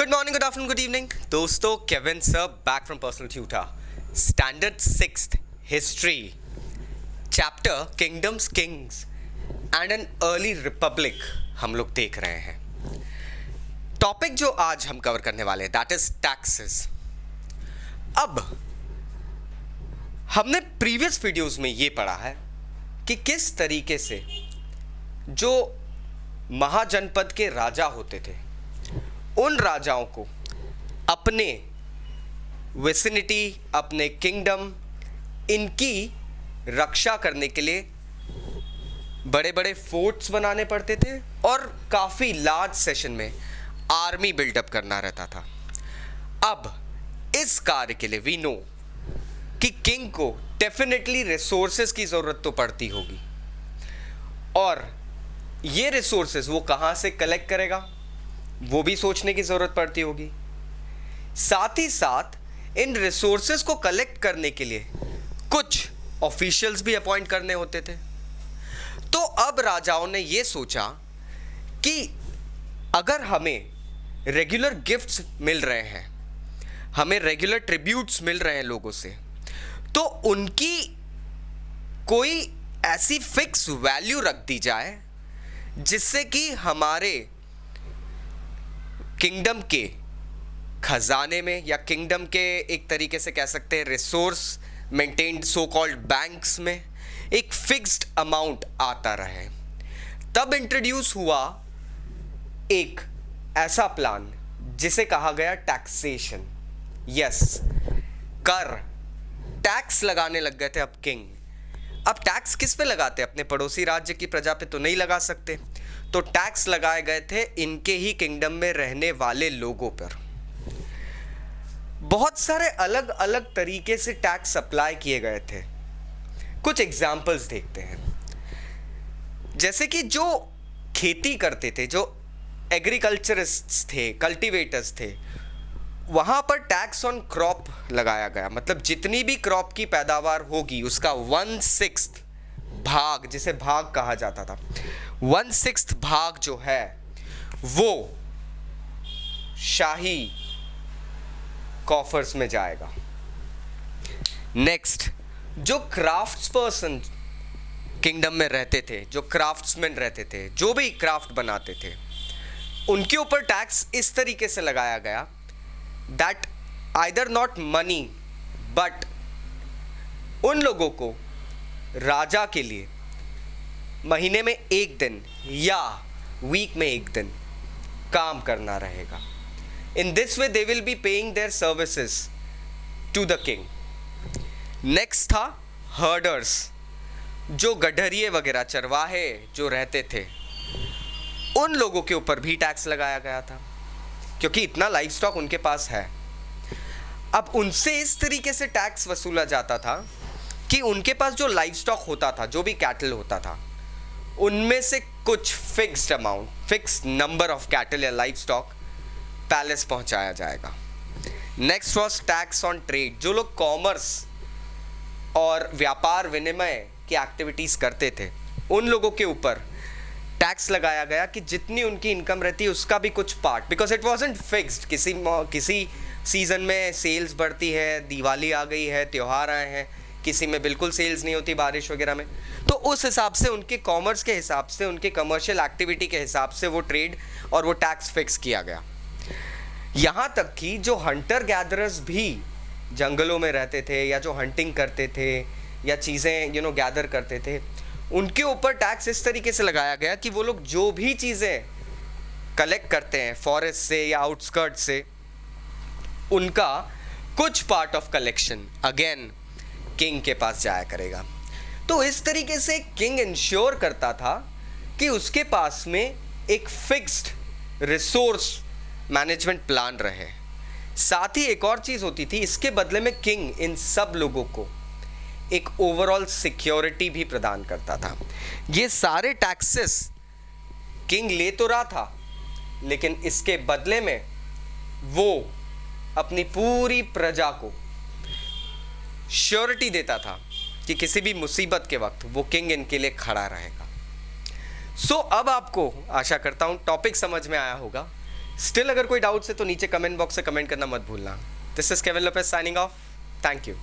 Good morning, good afternoon, good evening दोस्तों। Kevin sir back from personal tutor. Standard 6th history chapter kingdoms, kings and an early republic हम लोग देख रहे हैं। Topic जो आज हम कवर करने वाले हैं दैट इज टैक्सेस। अब हमने प्रीवियस वीडियोस में ये पढ़ा है कि किस तरीके से जो महाजनपद के राजा होते थे उन राजाओं को अपने विसिनिटी, अपने किंगडम, इनकी रक्षा करने के लिए बड़े बड़े फोर्ट्स बनाने पड़ते थे और काफ़ी लार्ज सेशन में आर्मी बिल्डअप करना रहता था। अब इस कार्य के लिए वी नो कि किंग को डेफिनेटली रिसोर्सेज की ज़रूरत तो पड़ती होगी और ये रिसोर्सेज वो कहाँ से कलेक्ट करेगा वो भी सोचने की ज़रूरत पड़ती होगी। साथ ही साथ इन रिसोर्सेज को कलेक्ट करने के लिए कुछ ऑफिशियल्स भी अपॉइंट करने होते थे। तो अब राजाओं ने ये सोचा कि अगर हमें रेगुलर गिफ्ट्स मिल रहे हैं, हमें रेगुलर ट्रिब्यूट्स मिल रहे हैं लोगों से, तो उनकी कोई ऐसी फिक्स वैल्यू रख दी जाए जिससे कि हमारे किंगडम के खजाने में या किंगडम के एक तरीके से कह सकते हैं resource maintained so called banks में एक फिक्स्ड अमाउंट आता रहे। तब इंट्रोड्यूस हुआ एक ऐसा प्लान जिसे कहा गया टैक्सेशन। यस, कर, टैक्स लगाने लग गए थे अब किंग। अब टैक्स किस पे लगाते? अपने पड़ोसी राज्य की प्रजा पे तो नहीं लगा सकते, तो टैक्स लगाए गए थे इनके ही किंगडम में रहने वाले लोगों पर। बहुत सारे अलग अलग तरीके से टैक्स अप्लाई किए गए थे। कुछ एग्जाम्पल्स देखते हैं। जैसे कि जो खेती करते थे, जो एग्रीकल्चरिस्ट्स थे, कल्टीवेटर्स थे, वहां पर टैक्स ऑन क्रॉप लगाया गया। मतलब जितनी भी क्रॉप की पैदावार होगी उसका 1/6 भाग, जिसे भाग कहा जाता था, 1/6 भाग जो है वो शाही कॉफर्स में जाएगा। नेक्स्ट, जो क्राफ्ट्स पर्सन किंगडम में रहते थे, जो क्राफ्ट्समैन रहते थे, जो भी क्राफ्ट बनाते थे, उनके ऊपर टैक्स इस तरीके से लगाया गया that either not money but उन लोगों को राजा के लिए महीने में 1 दिन या वीक में 1 दिन काम करना रहेगा। In this way they will be paying their services to the king. Next था हर्डर्स, जो गडरिये वगैरह चरवाहे जो रहते थे उन लोगों के ऊपर भी टैक्स लगाया गया था क्योंकि इतना लाइफ स्टॉक उनके पास है। अब उनसे इस तरीके से टैक्स वसूला जाता था कि उनके पास जो लाइफ स्टॉक होता था, जो भी कैटल होता था, उनमें से कुछ fixed amount, fixed number of cattle या लाइफ स्टॉक पैलेस पहुंचाया जाएगा। Next was tax on trade. जो लोग कॉमर्स और व्यापार विनिमय की एक्टिविटीज़ करते थे उन लोगों के ऊपर टैक्स लगाया गया कि जितनी उनकी इनकम रहती है उसका भी कुछ part, because it wasn't fixed. किसी सीज़न में सेल्स बढ़ती है, दिवाली आ गई है, त्यौहार आए हैं, किसी में बिल्कुल सेल्स नहीं होती, बारिश वगैरह में, तो उस हिसाब से उनके कॉमर्स के हिसाब से, उनके कमर्शियल एक्टिविटी के हिसाब से वो ट्रेड और वो टैक्स फिक्स किया गया। यहाँ तक कि जो हंटर गैदरर्स भी जंगलों में रहते थे या जो हंटिंग करते थे या चीज़ें गैदर करते थे, उनके ऊपर टैक्स इस तरीके से लगाया गया कि वो लोग जो भी चीज़ें कलेक्ट करते हैं फॉरेस्ट से या आउटस्कर्ट से, उनका कुछ part of collection again king के पास जाया करेगा। तो इस तरीके से किंग इंश्योर करता था कि उसके पास में एक फिक्स्ड रिसोर्स मैनेजमेंट प्लान रहे। साथ ही एक और चीज़ होती थी, इसके बदले में किंग इन सब लोगों को एक ओवरऑल सिक्योरिटी भी प्रदान करता था। ये सारे टैक्सेस किंग ले तो रहा था, लेकिन इसके बदले में वो अपनी पूरी प्रजा को श्योरिटी देता था कि किसी भी मुसीबत के वक्त वो किंग इनके लिए खड़ा रहेगा। अब आपको आशा करता हूं टॉपिक समझ में आया होगा स्टिल अगर कोई डाउट्स है तो नीचे कमेंट बॉक्स से कमेंट करना मत भूलना. This is Kevin Lopez signing off. Thank you.